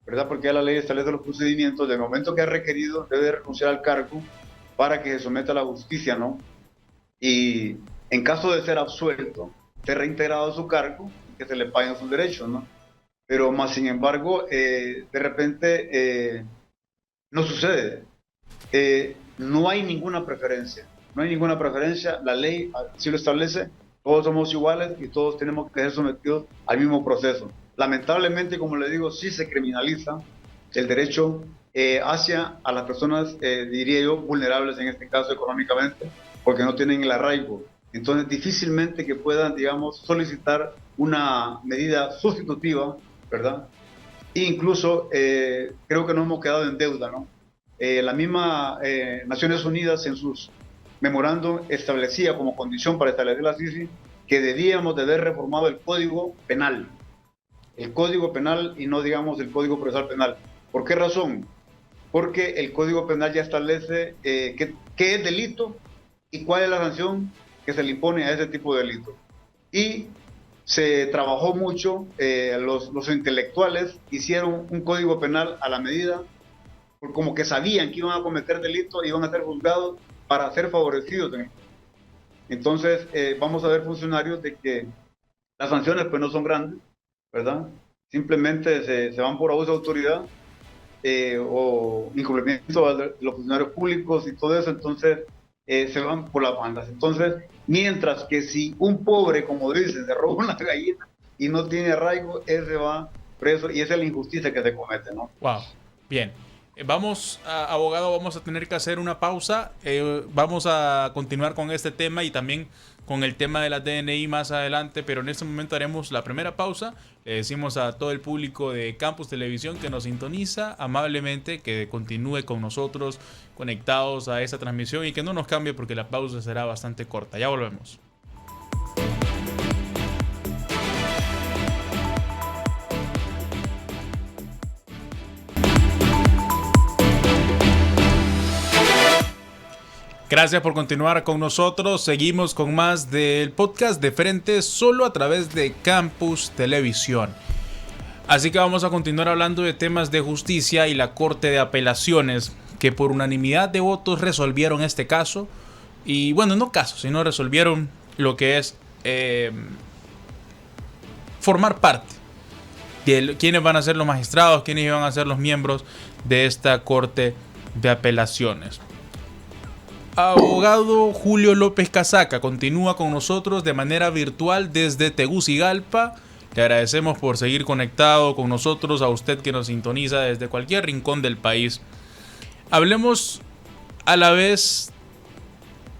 ¿verdad? Porque ya la ley establece los procedimientos, del momento que ha requerido, debe de renunciar al cargo para que se someta a la justicia, ¿no? Y en caso de ser absuelto, ser reintegrado a su cargo, que se le paguen sus derechos, ¿no? Pero más sin embargo, de repente no sucede. No hay ninguna preferencia, no hay ninguna preferencia, la ley así lo establece, todos somos iguales y todos tenemos que ser sometidos al mismo proceso. Lamentablemente, como le digo, sí se criminaliza el derecho hacia a las personas, diría yo, vulnerables en este caso económicamente, porque no tienen el arraigo. Entonces, difícilmente que puedan, digamos, solicitar una medida sustitutiva, ¿verdad? E incluso creo que nos hemos quedado en deuda, ¿no? La misma Naciones Unidas en sus memorándum establecía como condición para establecer la CICI que debíamos de haber reformado el Código Penal y no digamos el Código Procesal Penal. ¿Por qué razón? Porque el Código Penal ya establece qué es delito y cuál es la sanción que se le impone a ese tipo de delito. Y se trabajó mucho, los intelectuales hicieron un código penal a la medida, como que sabían que iban a cometer delitos y iban a ser juzgados para ser favorecidos. Entonces, vamos a ver funcionarios de que las sanciones pues no son grandes, ¿verdad? Simplemente se van por abuso de autoridad o incumplimiento de los funcionarios públicos y todo eso, entonces se van por las bandas. Entonces, mientras que si un pobre, como dicen, se roba una gallina y no tiene arraigo, ese va preso y esa es la injusticia que se comete, ¿no? Wow. Bien. Abogado, vamos a tener que hacer una pausa. Vamos a continuar con este tema y también con el tema de la DNI más adelante, pero en este momento haremos la primera pausa. Le decimos a todo el público de Campus Televisión que nos sintoniza amablemente, que continúe con nosotros conectados a esta transmisión y que no nos cambie porque la pausa será bastante corta. Ya volvemos. Gracias por continuar con nosotros. Seguimos con más del podcast de frente solo a través de Campus Televisión. Así que vamos a continuar hablando de temas de justicia y la Corte de Apelaciones que por unanimidad de votos resolvieron este caso. Y bueno, no caso, sino resolvieron lo que es formar parte de quiénes van a ser los magistrados, quiénes van a ser los miembros de esta Corte de Apelaciones. Abogado Julio López Casaca continúa con nosotros de manera virtual desde Tegucigalpa. Le agradecemos por seguir conectado con nosotros, a usted que nos sintoniza desde cualquier rincón del país. Hablemos a la vez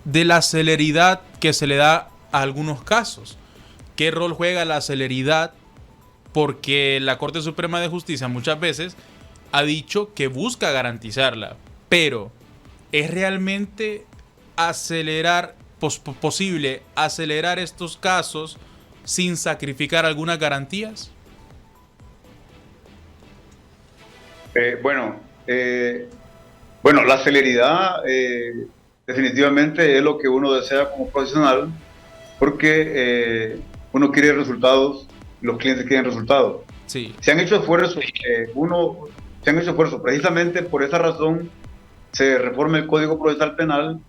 de la celeridad que se le da a algunos casos. ¿Qué rol juega la celeridad porque la Corte Suprema de Justicia muchas veces ha dicho que busca garantizarla, pero ¿es realmente posible acelerar estos casos sin sacrificar algunas garantías? Bueno, bueno, la celeridad definitivamente es lo que uno desea como profesional, porque uno quiere resultados, los clientes quieren resultados. Sí. Se han hecho esfuerzos, se han hecho esfuerzos, precisamente por esa razón se reforma el Código Procesal Penal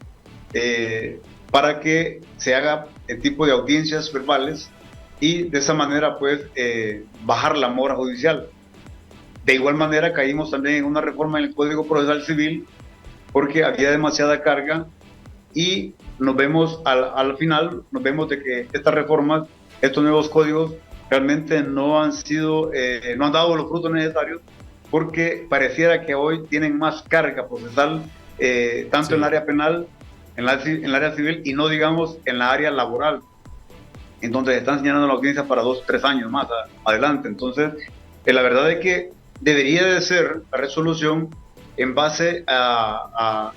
para que se haga el tipo de audiencias verbales y de esa manera pues bajar la mora judicial. De igual manera caímos también en una reforma en el Código Procesal Civil porque había demasiada carga y nos vemos al final, nos vemos de que estas reformas, estos nuevos códigos realmente no han sido, no han dado los frutos necesarios porque pareciera que hoy tienen más carga procesal, tanto Sí. en el área penal, en el área civil y no digamos en la área laboral, en donde se están señalando la audiencia para 2 o 3 años más adelante. Entonces, la verdad es que debería de ser la resolución en base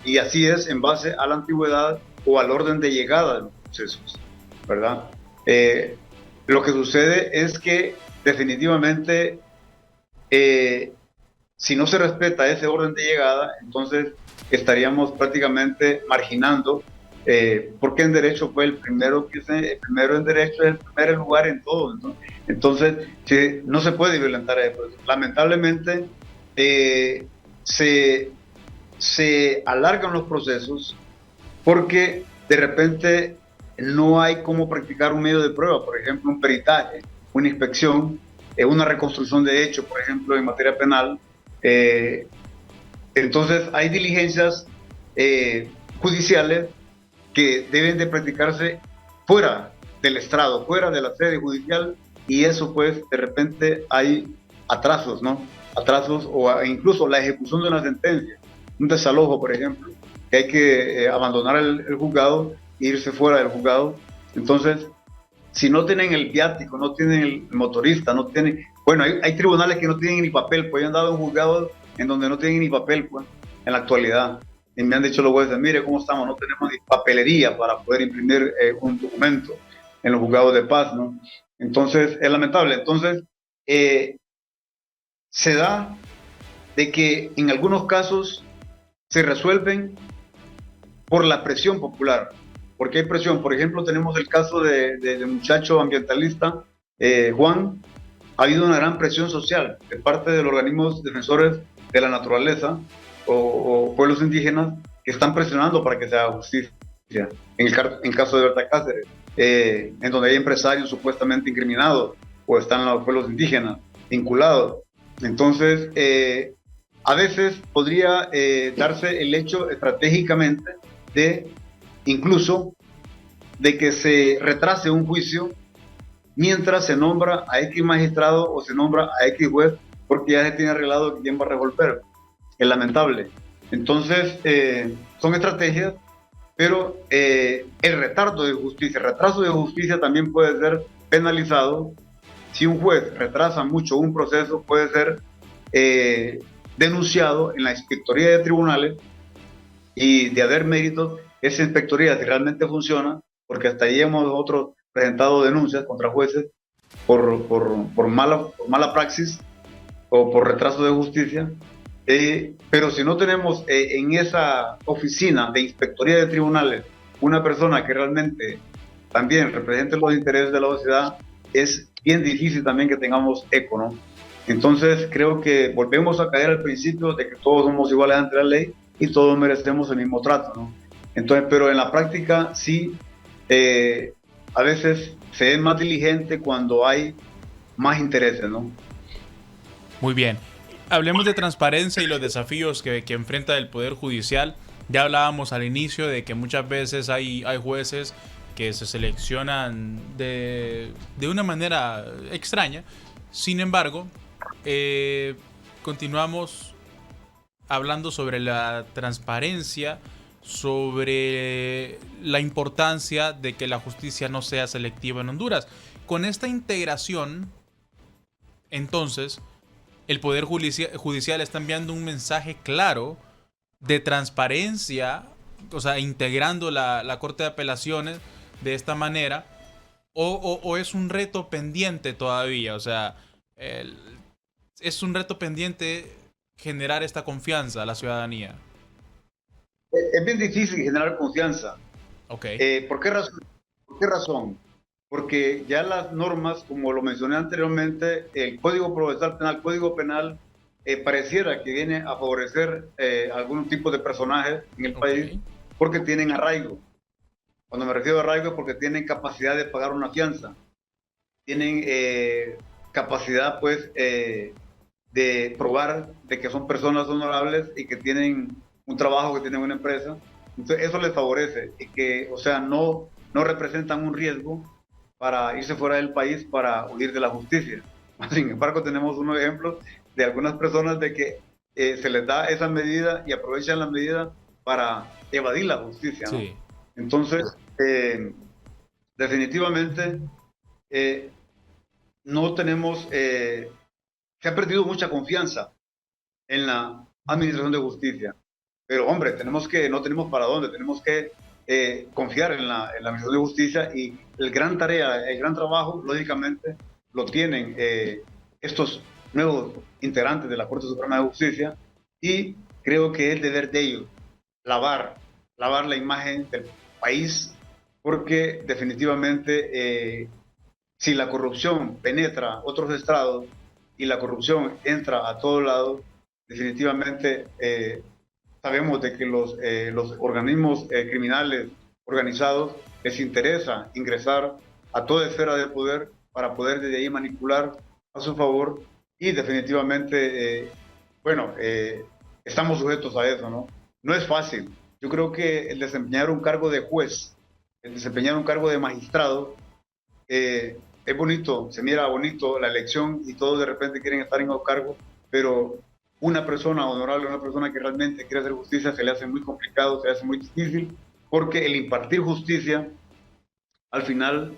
y así es, en base a la antigüedad o al orden de llegada de los procesos, ¿verdad? Lo que sucede es que definitivamente, si no se respeta ese orden de llegada, entonces estaríamos prácticamente marginando, porque en derecho fue el primero el primero en derecho es el primer lugar en todo, ¿no? Entonces no se puede violentar eso. Lamentablemente se alargan los procesos porque de repente no hay cómo practicar un medio de prueba, por ejemplo un peritaje, una inspección, una reconstrucción de hecho, por ejemplo en materia penal. Entonces hay diligencias judiciales que deben de practicarse fuera del estrado, fuera de la sede judicial, y eso pues de repente hay atrasos, ¿no? Atrasos o incluso la ejecución de una sentencia, un desalojo, por ejemplo, que hay que abandonar el juzgado e irse fuera del juzgado. Entonces, si no tienen el viático, no tienen el motorista, no tienen... Bueno, hay tribunales que no tienen ni papel, pues han dado un juzgado en donde no tienen ni papel, pues, en la actualidad. Y me han dicho los jueces, mire cómo estamos, no tenemos ni papelería para poder imprimir un documento en los juzgados de paz, ¿no? Entonces, es lamentable. Entonces, se da de que en algunos casos se resuelven por la presión popular, porque hay presión. Por ejemplo, tenemos el caso del muchacho ambientalista, Juan. Ha habido una gran presión social de parte de los organismos defensores de la naturaleza o pueblos indígenas que están presionando para que se haga justicia. En caso de Berta Cáceres, en donde hay empresarios supuestamente incriminados o están los pueblos indígenas vinculados. Entonces, a veces podría darse el hecho estratégicamente de incluso de que se retrase un juicio mientras se nombra a X magistrado o se nombra a X juez, porque ya se tiene arreglado quién va a resolver. Es lamentable. Entonces, son estrategias, pero el retardo de justicia, el retraso de justicia también puede ser penalizado. Si un juez retrasa mucho un proceso, puede ser denunciado en la inspectoría de tribunales, y de haber méritos, esa inspectoría si realmente funciona, porque hasta ahí hemos nosotros presentado denuncias contra jueces por mala praxis o por retraso de justicia, pero si no tenemos en esa oficina de inspectoría de tribunales una persona que realmente también represente los intereses de la sociedad, es bien difícil también que tengamos eco, ¿no? Entonces creo que volvemos a caer al principio de que todos somos iguales ante la ley y todos merecemos el mismo trato, ¿no? Entonces, pero en la práctica sí, a veces se es más diligente cuando hay más intereses, ¿no? Muy bien. Hablemos de transparencia y los desafíos que enfrenta el Poder Judicial. Ya hablábamos al inicio de que muchas veces hay jueces que se seleccionan de una manera extraña. Sin embargo, continuamos hablando sobre la transparencia, sobre la importancia de que la justicia no sea selectiva en Honduras. Con esta integración Entonces, el Poder Judicial está enviando un mensaje claro de transparencia, o sea, integrando la Corte de Apelaciones de esta manera, o es un reto pendiente todavía, o sea, el- es un reto pendiente generar esta confianza a la ciudadanía. Es bien difícil generar confianza. Ok, ¿Por qué razón? ¿Por qué razón? Porque ya las normas, como lo mencioné anteriormente, el Código Procesal Penal, Código Penal, pareciera que viene a favorecer algún tipo de personajes en el ok, país porque tienen arraigo. Cuando me refiero a arraigo es porque tienen capacidad de pagar una fianza, tienen capacidad pues de probar de que son personas honorables y que tienen un trabajo, que tienen una empresa. Entonces eso les favorece y que, o sea, no representan un riesgo para irse fuera del país para huir de la justicia. Sin embargo, tenemos unos ejemplos de algunas personas de que se les da esa medida y aprovechan la medida para evadir la justicia, ¿no? sí, Entonces, definitivamente, eh, no tenemos, se ha perdido mucha confianza en la administración de justicia. Pero hombre, no tenemos para dónde, tenemos que confiar en la administración de justicia y el gran tarea, el gran trabajo, lógicamente, lo tienen estos nuevos integrantes de la Corte Suprema de Justicia y creo que es deber de ellos lavar, lavar la imagen del país porque definitivamente si la corrupción penetra otros estrados y la corrupción entra a todos lados, definitivamente sabemos de que los organismos criminales organizados les interesa ingresar a toda esfera del poder para poder desde ahí manipular a su favor y definitivamente, bueno, estamos sujetos a eso, ¿no? No es fácil. Yo creo que el desempeñar un cargo de juez, el desempeñar un cargo de magistrado, es bonito, se mira bonito la elección y todos de repente quieren estar en los cargos, pero una persona honorable, una persona que realmente quiere hacer justicia, se le hace muy complicado, se le hace muy difícil, porque el impartir justicia, al final,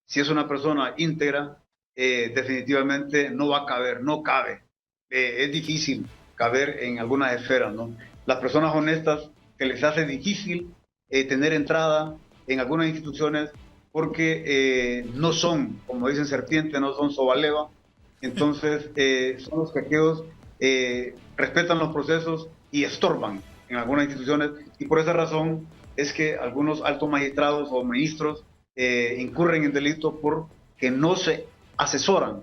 si es una persona íntegra, definitivamente no va a caber, no cabe. Es difícil caber en algunas esferas, ¿no? Las personas honestas se les hace difícil tener entrada en algunas instituciones porque no son, como dicen serpientes, no son sobaleva. Entonces, son los que aquellos respetan los procesos y estorban en algunas instituciones. Y por esa razón es que algunos altos magistrados o ministros incurren en delito porque no se asesoran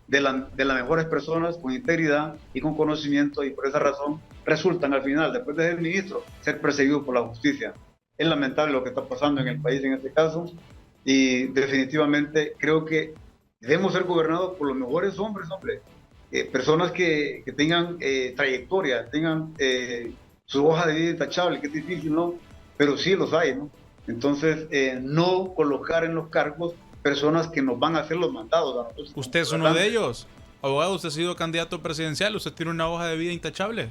de las mejores personas con integridad y con conocimiento y por esa razón resultan al final, después de ser ministro, ser perseguidos por la justicia. Es lamentable lo que está pasando en el país en este caso y definitivamente creo que debemos ser gobernados por los mejores hombres, hombre. Personas que tengan trayectoria, tengan su hoja de vida intachable, que es difícil, ¿no? Pero sí los hay, ¿no? Entonces, no colocar en los cargos personas que nos van a hacer los mandados a nosotros. usted es uno de ellos. Abogado, usted ha sido candidato presidencial, usted tiene una hoja de vida intachable.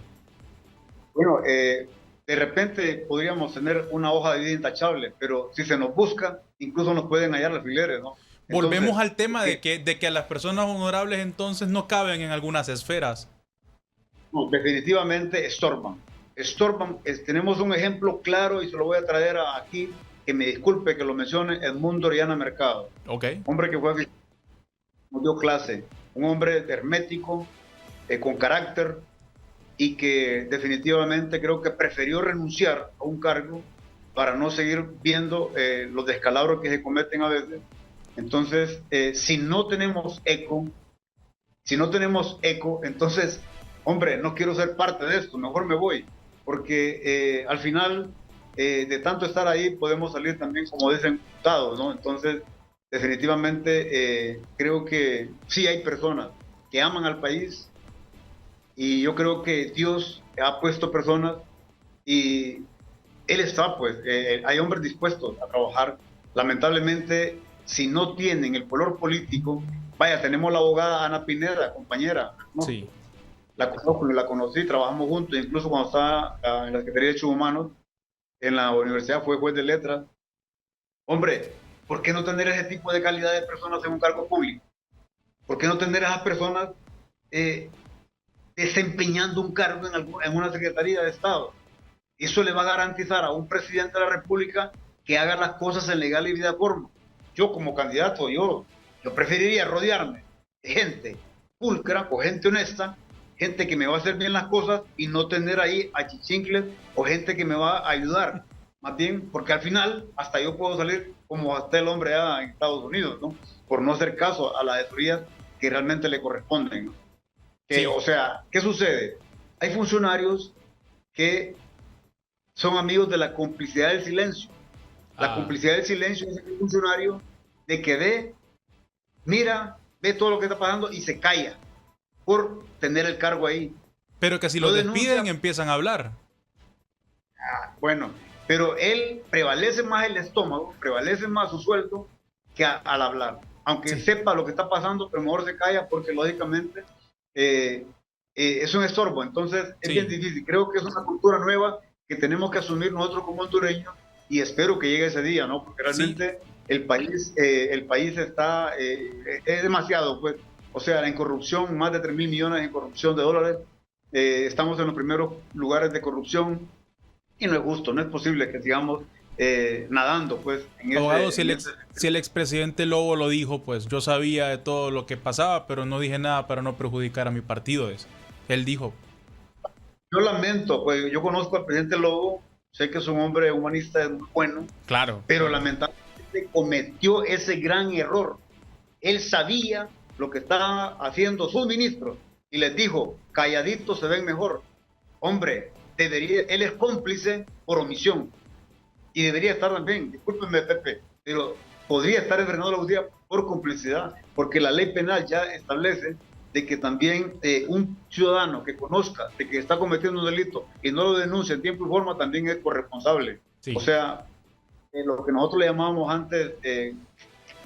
Bueno, de repente podríamos tener una hoja de vida intachable, pero si se nos busca, incluso nos pueden hallar alfileres, ¿no? Volvemos Entonces, al tema ¿qué? de que las personas honorables entonces no caben en algunas esferas. No, definitivamente estorban. Estorban. Tenemos un ejemplo claro y se lo voy a traer aquí, que me disculpe que lo mencione, Edmundo Oriana Mercado. Ok, Hombre que fue, nos dio clase, un hombre hermético, con carácter y que definitivamente creo que prefirió renunciar a un cargo para no seguir viendo los descalabros que se cometen a veces. Entonces, si no tenemos eco, entonces, hombre, no quiero ser parte de esto, mejor me voy, porque al final de tanto estar ahí podemos salir también, como dicen, imputados, ¿no? Entonces, definitivamente creo que sí hay personas que aman al país y yo creo que Dios ha puesto personas y Él está, pues, hay hombres dispuestos a trabajar. Lamentablemente, si no tienen el color político, vaya, tenemos la abogada Ana Pineda, compañera, ¿no? sí. La conozco, la conocí, trabajamos juntos, incluso cuando estaba en la Secretaría de Derechos Humanos, en la universidad fue juez de letras. Hombre, ¿por qué no tener ese tipo de calidad de personas en un cargo público? ¿Por qué no tener esas personas eh, desempeñando un cargo en una Secretaría de Estado. Eso le va a garantizar a un presidente de la República que haga las cosas en legal y vida forma. Yo como candidato, yo preferiría rodearme de gente pulcra o gente honesta, gente que me va a hacer bien las cosas y no tener ahí achichincles o gente que me va a ayudar. Más bien, porque al final hasta yo puedo salir como hasta el hombre allá en Estados Unidos, ¿no? Por no hacer caso a las asesorías que realmente le corresponden, ¿no? Sí. O sea, ¿qué sucede? Hay funcionarios que son amigos de la complicidad del silencio. La Ah, complicidad del silencio es el funcionario de que ve, mira, ve todo lo que está pasando y se calla por tener el cargo ahí. pero que si No los denuncia, despiden empiezan a hablar. bueno, pero él prevalece más el estómago, prevalece más su sueldo que al hablar. Aunque Sí, sepa lo que está pasando, pero mejor se calla porque lógicamente eh, es un estorbo. Entonces es bien sí, difícil. Creo que es una cultura nueva que tenemos que asumir nosotros como hondureños y espero que llegue ese día, ¿no? Porque sí. realmente el país está, es demasiado, pues. O sea, en corrupción, más de 3.000 millones en corrupción de dólares. Estamos en los primeros lugares de corrupción y no es justo, no es posible que sigamos nadando, pues, Abogado, en ese. si el expresidente Lobo lo dijo, pues yo sabía de todo lo que pasaba, pero no dije nada para no perjudicar a mi partido. Él dijo, Yo lamento, pues yo conozco al presidente Lobo, sé que es un hombre humanista, es muy bueno, claro, pero claro. lamentablemente cometió ese gran error. Él sabía lo que estaba haciendo sus ministros y les dijo, calladitos se ven mejor. Hombre, él es cómplice por omisión y debería estar también, discúlpenme Pepe, pero podría estar enfrenado a la justicia por complicidad, porque la ley penal ya establece de que también un ciudadano que conozca de que está cometiendo un delito y no lo denuncia en tiempo y forma también es corresponsable. O Sí, sea, lo que nosotros le llamábamos antes,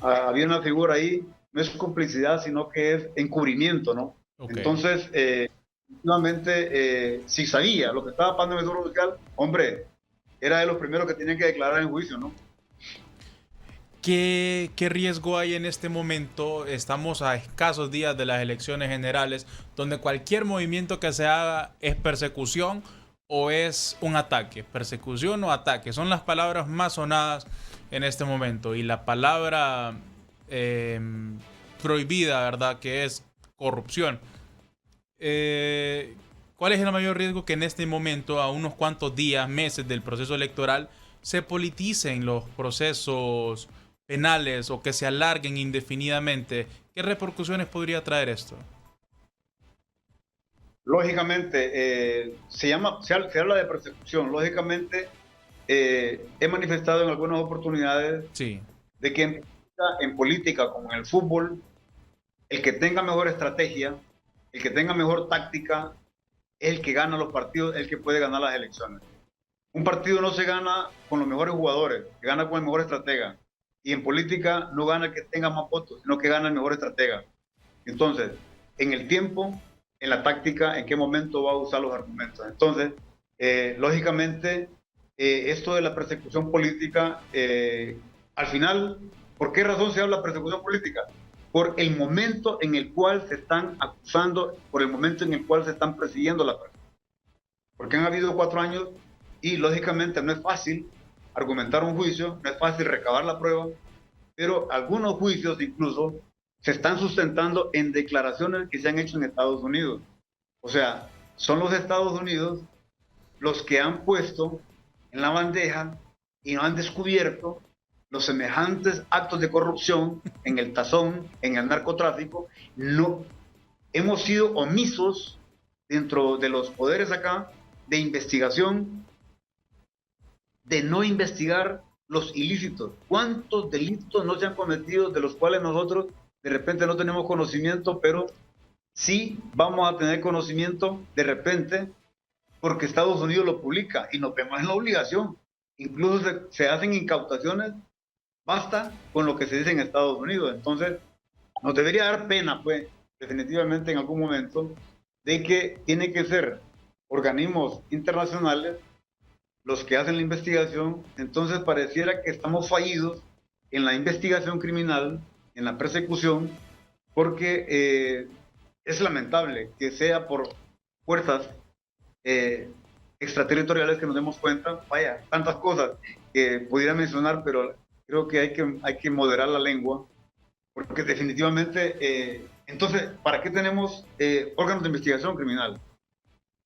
había una figura ahí, no es complicidad, sino que es encubrimiento, ¿no? ok. Entonces, efectivamente, si sabía lo que estaba pasando en el Seguro Social, hombre, era de los primeros que tenían que declarar en juicio, ¿no? ¿Qué riesgo hay en este momento? Estamos a escasos días de las elecciones generales, donde cualquier movimiento que se haga es persecución o es un ataque. Persecución o ataque son las palabras más sonadas en este momento. Y la palabra eh, prohibida, ¿verdad? Que es corrupción. Eh, ¿Cuál es el mayor riesgo que en este momento, a unos cuantos días, meses del proceso electoral, se politicen los procesos penales o que se alarguen indefinidamente? ¿Qué repercusiones podría traer esto? Lógicamente, se habla de persecución. Lógicamente, he manifestado en algunas oportunidades Sí, de que en política, como en el fútbol, el que tenga mejor estrategia, el que tenga mejor táctica, es el que gana los partidos, el que puede ganar las elecciones. Un partido no se gana con los mejores jugadores, se gana con el mejor estratega. Y en política no gana el que tenga más votos, sino que gana el mejor estratega. Entonces, en el tiempo, en la táctica, en qué momento va a usar los argumentos. Entonces, lógicamente, esto de la persecución política, al final, ¿por qué razón se habla de persecución política? Por el momento en el cual se están acusando, por el momento en el cual se están persiguiendo a la persona. Porque han habido 4 años y lógicamente no es fácil argumentar un juicio, no es fácil recabar la prueba, pero algunos juicios incluso se están sustentando en declaraciones que se han hecho en Estados Unidos. O sea, son los Estados Unidos los que han puesto en la bandeja y no han descubierto los semejantes actos de corrupción en el tazón, en el narcotráfico. No, hemos sido omisos dentro de los poderes acá de investigación, de no investigar los ilícitos. ¿Cuántos delitos no se han cometido de los cuales nosotros de repente no tenemos conocimiento, pero sí vamos a tener conocimiento de repente porque Estados Unidos lo publica y nos vemos en la obligación? Incluso se hacen incautaciones, basta con lo que se dice en Estados Unidos. Entonces, nos debería dar pena, pues, definitivamente en algún momento, de que tiene que ser organismos internacionales los que hacen la investigación. Entonces pareciera que estamos fallidos en la investigación criminal, en la persecución, porque es lamentable que sea por fuerzas extraterritoriales que nos demos cuenta. Vaya, tantas cosas que pudiera mencionar, pero creo que hay que moderar la lengua, porque definitivamente, entonces, ¿para qué tenemos órganos de investigación criminal?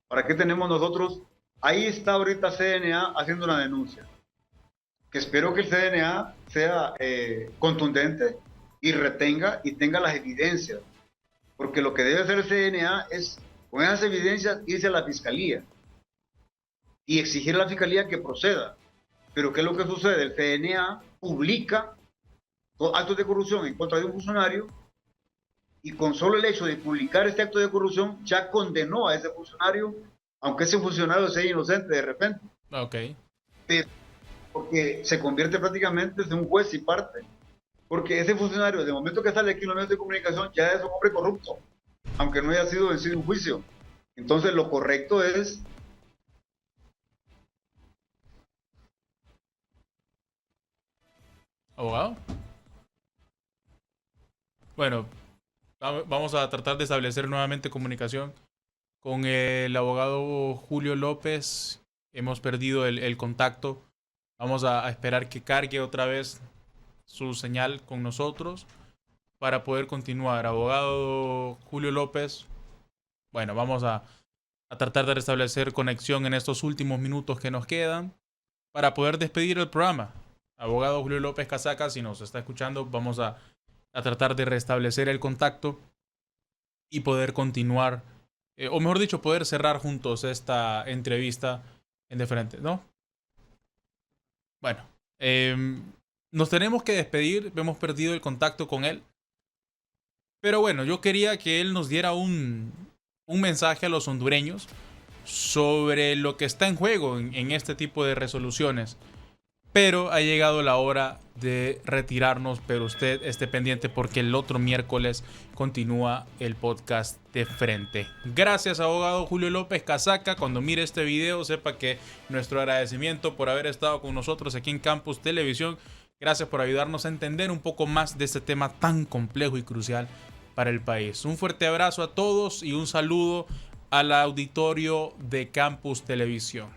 ¿Para qué tenemos nosotros? Ahí está ahorita CNA haciendo una denuncia, que espero que el CNA sea contundente y retenga y tenga las evidencias, porque lo que debe hacer el CNA es, con esas evidencias, irse a la fiscalía y exigir a la fiscalía que proceda. Pero ¿qué es lo que sucede? El CNA publica actos de corrupción en contra de un funcionario, y con solo el hecho de publicar este acto de corrupción ya condenó a ese funcionario, aunque ese funcionario sea inocente de repente. Ok. Pero porque se convierte prácticamente en un juez y parte. Porque ese funcionario, de momento que sale aquí en los medios de comunicación, ya es un hombre corrupto, aunque no haya sido vencido en juicio. Entonces, lo correcto es... ¿Abogado? Bueno, vamos a tratar de establecer nuevamente comunicación con el abogado Julio López. Hemos perdido el contacto. Vamos a esperar que cargue otra vez su señal con nosotros para poder continuar. Abogado Julio López, bueno, vamos a tratar de restablecer conexión en estos últimos minutos que nos quedan para poder despedir el programa. Abogado Julio López Casaca, si nos está escuchando, vamos a tratar de restablecer el contacto y poder continuar, o mejor dicho, poder cerrar juntos esta entrevista en diferente, ¿no? Bueno, nos tenemos que despedir, hemos perdido el contacto con él. Pero bueno, yo quería que él nos diera un mensaje a los hondureños sobre lo que está en juego en este tipo de resoluciones. Pero ha llegado la hora de retirarnos, pero usted esté pendiente porque el otro miércoles continúa el podcast de frente. Gracias, abogado Julio López Casaca. Cuando mire este video, sepa que nuestro agradecimiento por haber estado con nosotros aquí en Campus Televisión. Gracias por ayudarnos a entender un poco más de este tema tan complejo y crucial para el país. Un fuerte abrazo a todos y un saludo al auditorio de Campus Televisión.